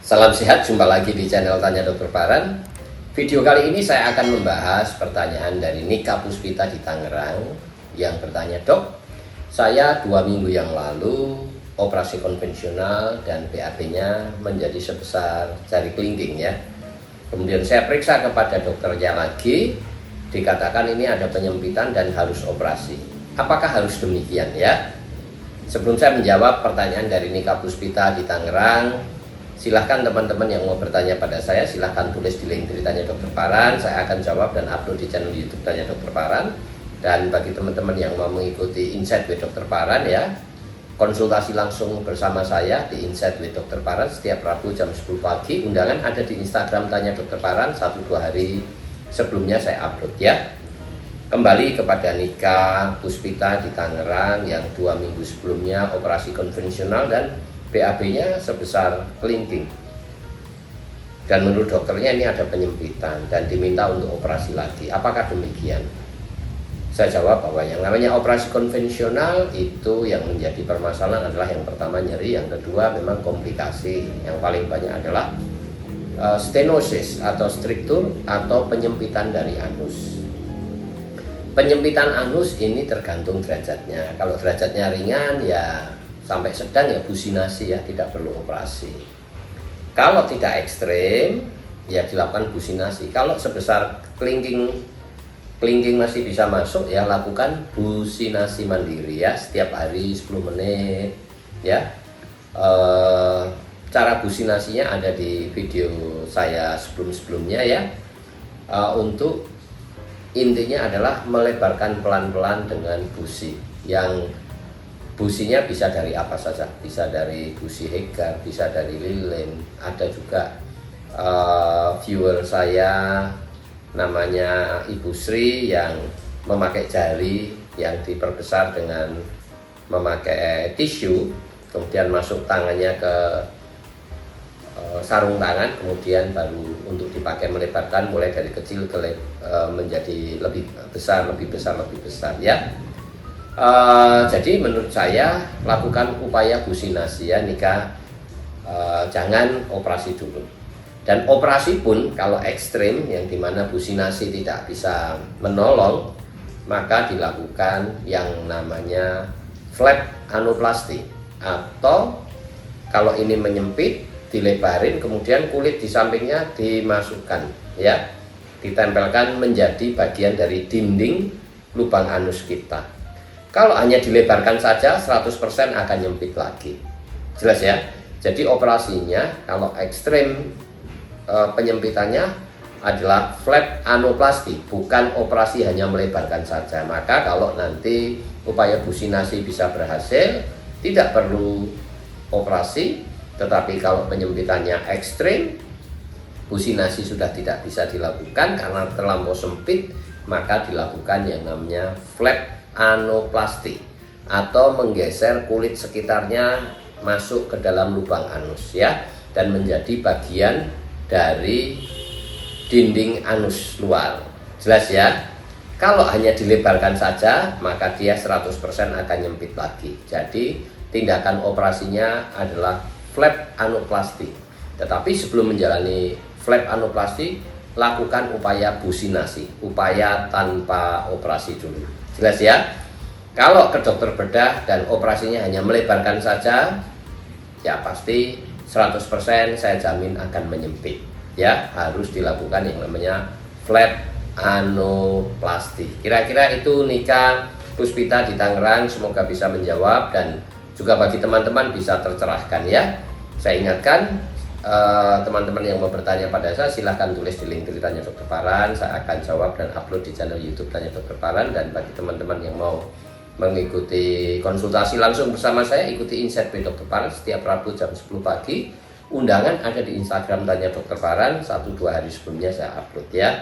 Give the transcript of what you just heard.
Salam sehat, jumpa lagi di channel Tanya Dokter Paran. Video kali ini saya akan membahas pertanyaan dari Nika Puspita di Tangerang yang bertanya, "Dok, saya 2 minggu yang lalu operasi konvensional dan BAB-nya menjadi sebesar jari kelingking ya. Kemudian saya periksa kepada dokternya lagi, dikatakan ini ada penyempitan dan harus operasi. Apakah harus demikian ya?" Sebelum saya menjawab pertanyaan dari Nika Puspita di Tangerang, silahkan teman-teman yang mau bertanya pada saya, silahkan tulis di link Tanya Dokter Paran. Saya akan jawab dan upload di channel YouTube Tanya Dokter Paran. Dan bagi teman-teman yang mau mengikuti Insight with Dokter Paran ya, konsultasi langsung bersama saya di Insight with Dokter Paran setiap Rabu jam 10 pagi. Undangan ada di Instagram Tanya Dokter Paran, 1-2 hari sebelumnya saya upload ya. Kembali kepada Nika Puspita di Tangerang yang 2 minggu sebelumnya operasi konvensional dan BAB-nya sebesar kelingking. Dan menurut dokternya ini ada penyempitan dan diminta untuk operasi lagi. Apakah demikian? Saya jawab bahwa yang namanya operasi konvensional itu yang menjadi permasalahan adalah yang pertama nyeri, yang kedua memang komplikasi. Yang paling banyak adalah stenosis atau struktur atau penyempitan dari anus. Penyempitan anus ini tergantung derajatnya. Kalau derajatnya ringan ya sampai sedang ya businasi ya, tidak perlu operasi. Kalau tidak ekstrem ya dilakukan businasi. Kalau sebesar kelingking masih bisa masuk ya lakukan businasi mandiri ya, setiap hari 10 menit ya. Cara businasinya ada di video saya sebelumnya ya. Untuk intinya adalah melebarkan pelan-pelan dengan busi. Yang businya bisa dari apa saja, bisa dari busi Hegar, bisa dari lilin. Ada juga viewer saya namanya Ibu Sri yang memakai jari yang diperbesar dengan memakai tisu, kemudian masuk tangannya ke sarung tangan, kemudian baru untuk dipakai melebarkan mulai dari kecil ke menjadi lebih besar ya. Jadi menurut saya lakukan upaya businasi ya Nika, jangan operasi dulu. Dan operasi pun kalau ekstrim yang dimana businasi tidak bisa menolong, maka dilakukan yang namanya flap anoplasti, atau kalau ini menyempit dilebarin, kemudian kulit di sampingnya dimasukkan ya, ditempelkan menjadi bagian dari dinding lubang anus kita. Kalau hanya dilebarkan saja 100% akan nyempit lagi. Jelas ya. Jadi operasinya kalau ekstrem penyempitannya adalah flap anoplasti, bukan operasi hanya melebarkan saja. Maka kalau nanti upaya businasi bisa berhasil, tidak perlu operasi. Tetapi kalau penyempitannya ekstrem, businasi sudah tidak bisa dilakukan karena terlampau sempit, maka dilakukan yang namanya flap anoplasti atau menggeser kulit sekitarnya masuk ke dalam lubang anus ya, dan menjadi bagian dari dinding anus luar. Jelas ya. Kalau hanya dilebarkan saja maka dia 100% akan nyempit lagi. Jadi tindakan operasinya adalah flap anoplasti. Tetapi sebelum menjalani flap anoplasti, lakukan upaya businasi, upaya tanpa operasi dulu. Jelas ya. Kalau ke dokter bedah dan operasinya hanya melebarkan saja, ya pasti 100% saya jamin akan menyempit. Ya, harus dilakukan yang namanya flap anoplasti. Kira-kira itu Nika Puspita di Tangerang, semoga bisa menjawab dan juga bagi teman-teman bisa tercerahkan ya. Saya ingatkan teman-teman yang mau bertanya pada saya, silahkan tulis di link Tanya Dokter Paran. Saya akan jawab dan upload di channel YouTube Tanya Dokter Paran. Dan bagi teman-teman yang mau mengikuti konsultasi langsung bersama saya, ikuti Insight with Dokter Paran setiap Rabu jam 10 pagi. Undangan ada di Instagram Tanya Dokter Paran, 1-2 hari sebelumnya saya upload ya.